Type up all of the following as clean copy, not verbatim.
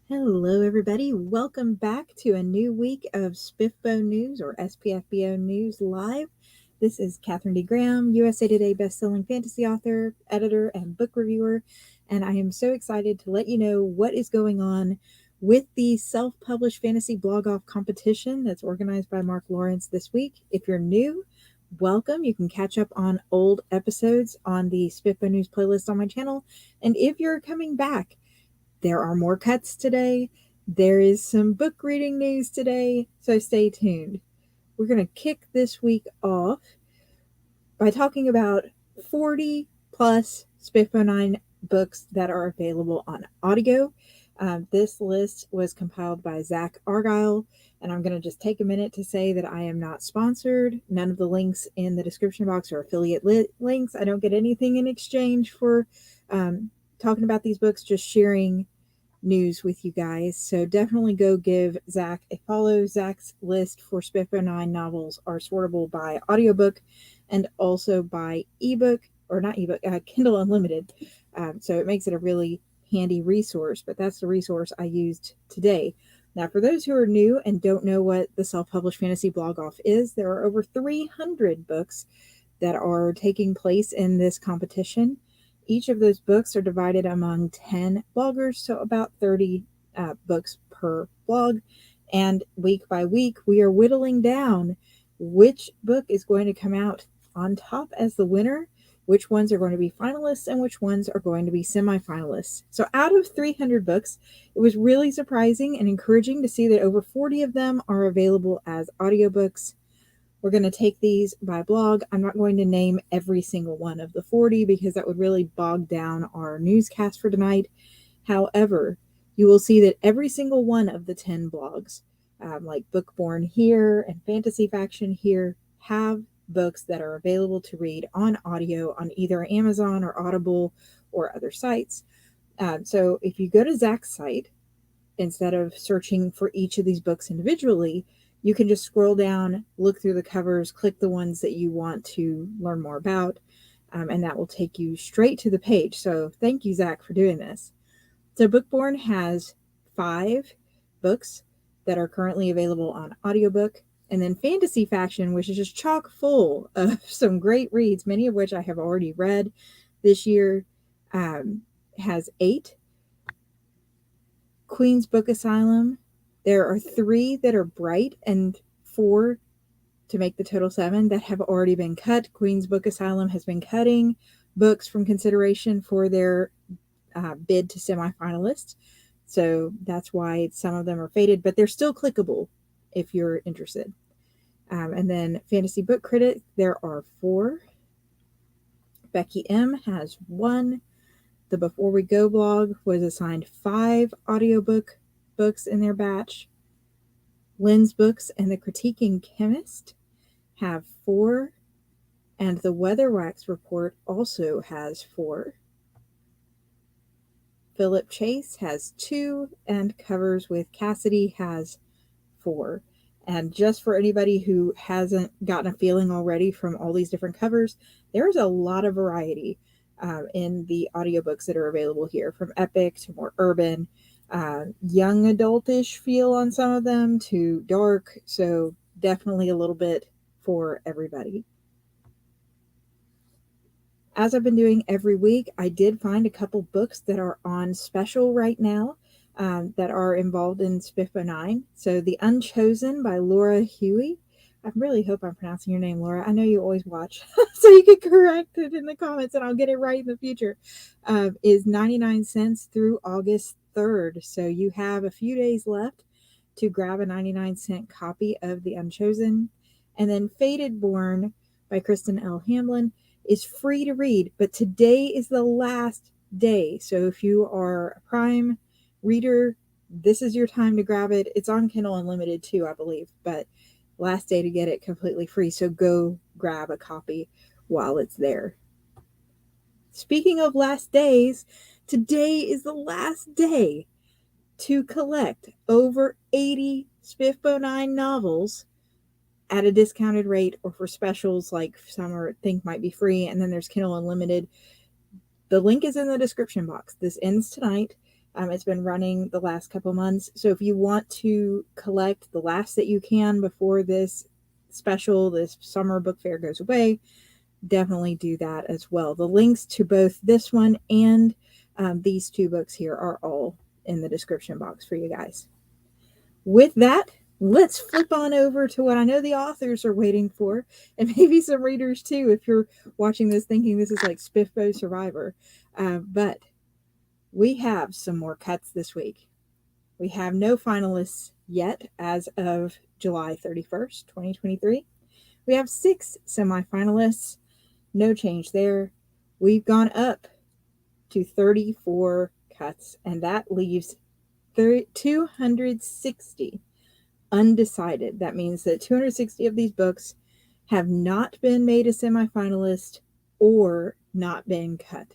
Hello, everybody. Welcome back to a new week of SPFBO News or SPFBO News Live. This is Katherine D. Graham, USA Today bestselling fantasy author, editor, and book reviewer, and I am so excited to let you know what is going on with the self-published fantasy blog-off competition that's organized by Mark Lawrence this week. If you're new, welcome. You can catch up on old episodes on the SPFBO News playlist on my channel, and if you're coming back, there are more cuts today. There is some book reading news today, so stay tuned. We're going to kick this week off by talking about 40 plus SPFBO9 books that are available on audio. This list was compiled by Zach Argyle, and I'm going to just take a minute to say that I am not sponsored. None of the links in the description box are affiliate links. I don't get anything in exchange for talking about these books, just sharing news with you guys. So definitely go give Zach a follow. Zach's list for SPFBO9 novels are sortable by audiobook and also by ebook, or not ebook, Kindle Unlimited. So it makes it a really handy resource, but that's the resource I used today. Now, for those who are new and don't know what the self-published fantasy blog-off is, there are over 300 books that are taking place in this competition. Each of those books are divided among 10 bloggers, so about 30 books per blog. And week by week, we are whittling down which book is going to come out on top as the winner, which ones are going to be finalists, and which ones are going to be semifinalists. So out of 300 books, it was really surprising and encouraging to see that over 40 of them are available as audiobooks. We're going to take these by blog. I'm not going to name every single one of the 40 because that would really bog down our newscast for tonight. However, you will see that every single one of the 10 blogs, like Bookborn here and Fantasy Faction here, have books that are available to read on audio on either Amazon or Audible or other sites. So if you go to Zach's site, instead of searching for each of these books individually, you can just scroll down, look through the covers, click the ones that you want to learn more about, and that will take you straight to the page. So thank you, Zach, for doing this. So Bookborn has 5 books that are currently available on audiobook, and then Fantasy Faction, which is just chock full of some great reads, many of which I have already read this year, has 8. Queen's Book Asylum, there are 3 that are bright and 4 to make the total 7 that have already been cut. Queen's Book Asylum has been cutting books from consideration for their bid to semifinalists. So that's why some of them are faded, but they're still clickable if you're interested. And then Fantasy Book Critic, there are 4. Becky M has 1. The Before We Go blog was assigned 5 audiobook books in their batch. Lynn's Books and the Critiquing Chemist have 4. And the WEATHERWAX report also has 4. Philip Chase has 2, and Covers with Cassidy has 4. And just for anybody who hasn't gotten a feeling already from all these different covers, there's a lot of variety in the audiobooks that are available here, from epic to more urban, young adultish feel on some of them to dark. So definitely a little bit for everybody. As I've been doing every week, I did find a couple books that are on special right now that are involved in SPFBO9. So The Unchosen by Laura Huey. I really hope I'm pronouncing your name, Laura. I know you always watch, so you can correct it in the comments and I'll get it right in the future, is 99 cents through August 3rd. So you have a few days left to grab a 99-cent copy of The Unchosen. And then Fated Born by Kristen L. Hamlin is free to read, but today is the last day. So if you are a Prime reader, this is your time to grab it. It's on Kindle Unlimited too, I believe, but last day to get it completely free. So go grab a copy while it's there. Speaking of last days, today is the last day to collect over 80 SPFBO9 novels at a discounted rate, or for specials like some are think might be free, and then there's Kindle Unlimited. The link is in the description box. This ends tonight, It's been running the last couple months. So if you want to collect the last that you can before this summer book fair goes away, definitely do that as well. The links to both this one and these two books here are all in the description box for you guys. With that, let's flip on over to what I know the authors are waiting for, and maybe some readers too, if you're watching this thinking this is like SPFBO Survivor. But we have some more cuts this week. We have no finalists yet as of July 31st, 2023. We have 6 semifinalists. No change there. We've gone up to 34 cuts, and that leaves 260 undecided. That means that 260 of these books have not been made a semifinalist or not been cut.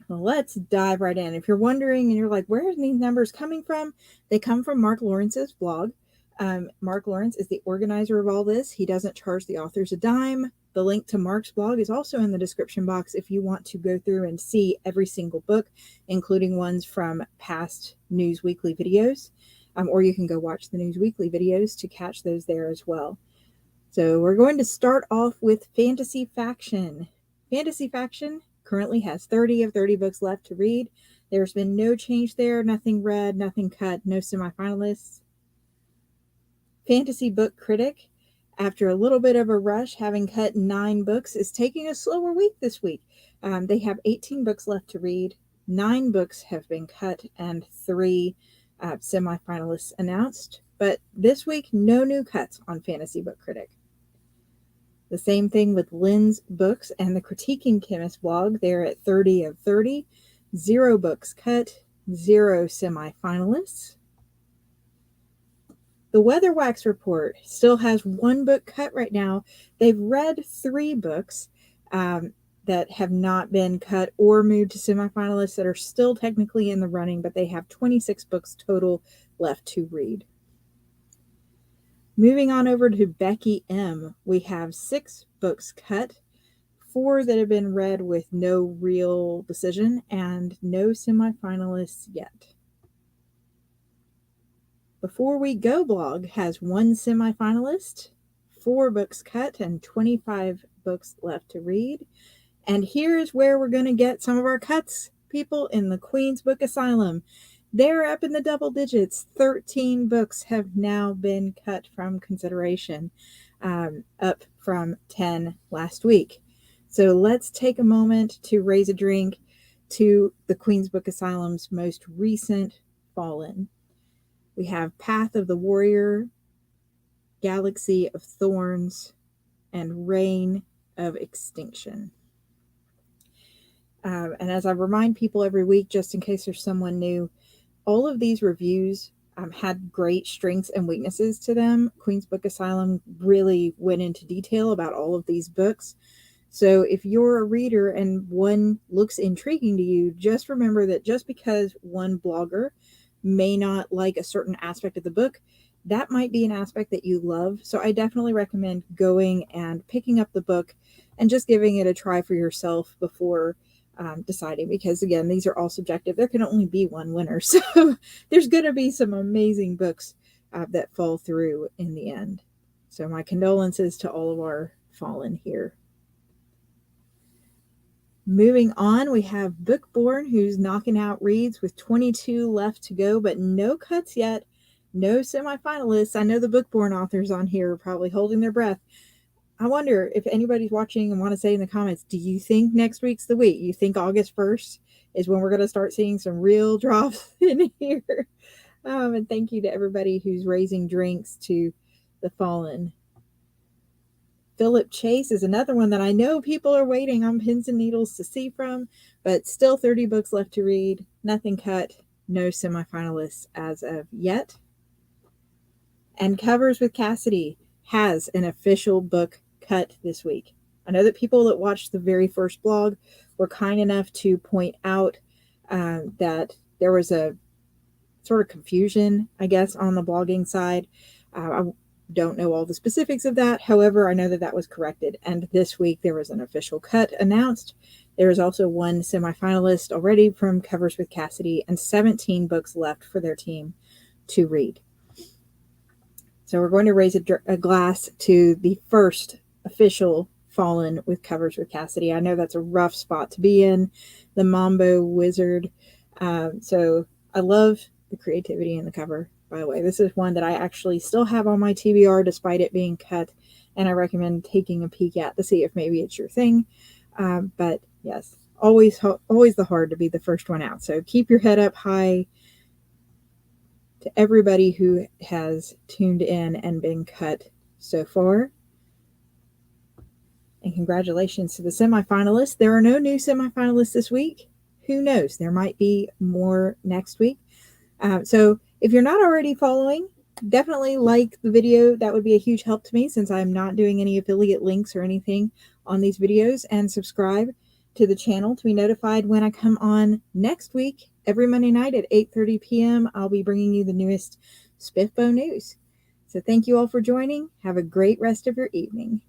Well, let's dive right in. If you're wondering and you're like, where are these numbers coming from? They come from Mark Lawrence's blog. Mark Lawrence is the organizer of all this. He doesn't charge the authors a dime. The link to Mark's blog is also in the description box if you want to go through and see every single book, including ones from past News Weekly videos. Or you can go watch the News Weekly videos to catch those there as well. So we're going to start off with Fantasy Faction. Fantasy Faction currently has 30 of 30 books left to read. There's been no change there, nothing read, nothing cut, no semifinalists. Fantasy Book Critic, after a little bit of a rush, having cut 9 books, is taking a slower week this week. They have 18 books left to read. 9 books have been cut and 3 semifinalists announced. But this week, no new cuts on Fantasy Book Critic. The same thing with Lynn's Books and the Critiquing Chemist blog. They're at 30 of 30. 0 books cut, 0 semifinalists. The WEATHERWAX report still has 1 book cut right now. They've read 3 books that have not been cut or moved to semifinalists that are still technically in the running, but they have 26 books total left to read. Moving on over to Becky M., we have 6 books cut, 4 that have been read with no real decision, and no semifinalists yet. Before We Go blog has 1 semifinalist, 4 books cut, and 25 books left to read. And here's where we're going to get some of our cuts, people, in the Queen's Book Asylum. They're up in the double digits. 13 books have now been cut from consideration, up from 10 last week. So let's take a moment to raise a drink to the Queen's Book Asylum's most recent Fallen. We have Path of the Warrior, Galaxy of Thorns, and Reign of Extinction. And as I remind people every week, just in case there's someone new, all of these reviews had great strengths and weaknesses to them. Queen's Book Asylum really went into detail about all of these books. So if you're a reader and one looks intriguing to you, just remember that just because one blogger may not like a certain aspect of the book, that might be an aspect that you love. So I definitely recommend going and picking up the book and just giving it a try for yourself before deciding, because again, these are all subjective. There can only be one winner. So there's going to be some amazing books that fall through in the end. So my condolences to all of our fallen here. Moving on, we have Bookborn, who's knocking out reads with 22 left to go, but no cuts yet, no semifinalists. I know the Bookborn authors on here are probably holding their breath. I wonder if anybody's watching and want to say in the comments, do you think next week's the week? You think August 1st is when we're going to start seeing some real drops in here? And thank you to everybody who's raising drinks to the fallen. Philip Chase is another one that I know people are waiting on pins and needles to see from, but still 30 books left to read, nothing cut, no semifinalists as of yet. And Covers with Cassidy has an official book cut this week. I know that people that watched the very first blog were kind enough to point out that there was a sort of confusion, I guess, on the blogging side. don't know all the specifics of that. However, I know that that was corrected. And this week there was an official cut announced. There is also one semifinalist already from Covers with Cassidy and 17 books left for their team to read. So we're going to raise a glass to the first official Fallen with Covers with Cassidy. I know that's a rough spot to be in, the Mambo Wizard. So I love the creativity in the cover, by the way. This is one that I actually still have on my TBR despite it being cut, and I recommend taking a peek at to see if maybe it's your thing. But yes, always the hard to be the first one out. So keep your head up high to everybody who has tuned in and been cut so far. And congratulations to the semifinalists. There are no new semifinalists this week. Who knows? There might be more next week. So if you're not already following, definitely like the video. That would be a huge help to me since I'm not doing any affiliate links or anything on these videos. And subscribe to the channel to be notified when I come on next week. Every Monday night at 8:30 p.m. I'll be bringing you the newest SPFBO news. So thank you all for joining. Have a great rest of your evening.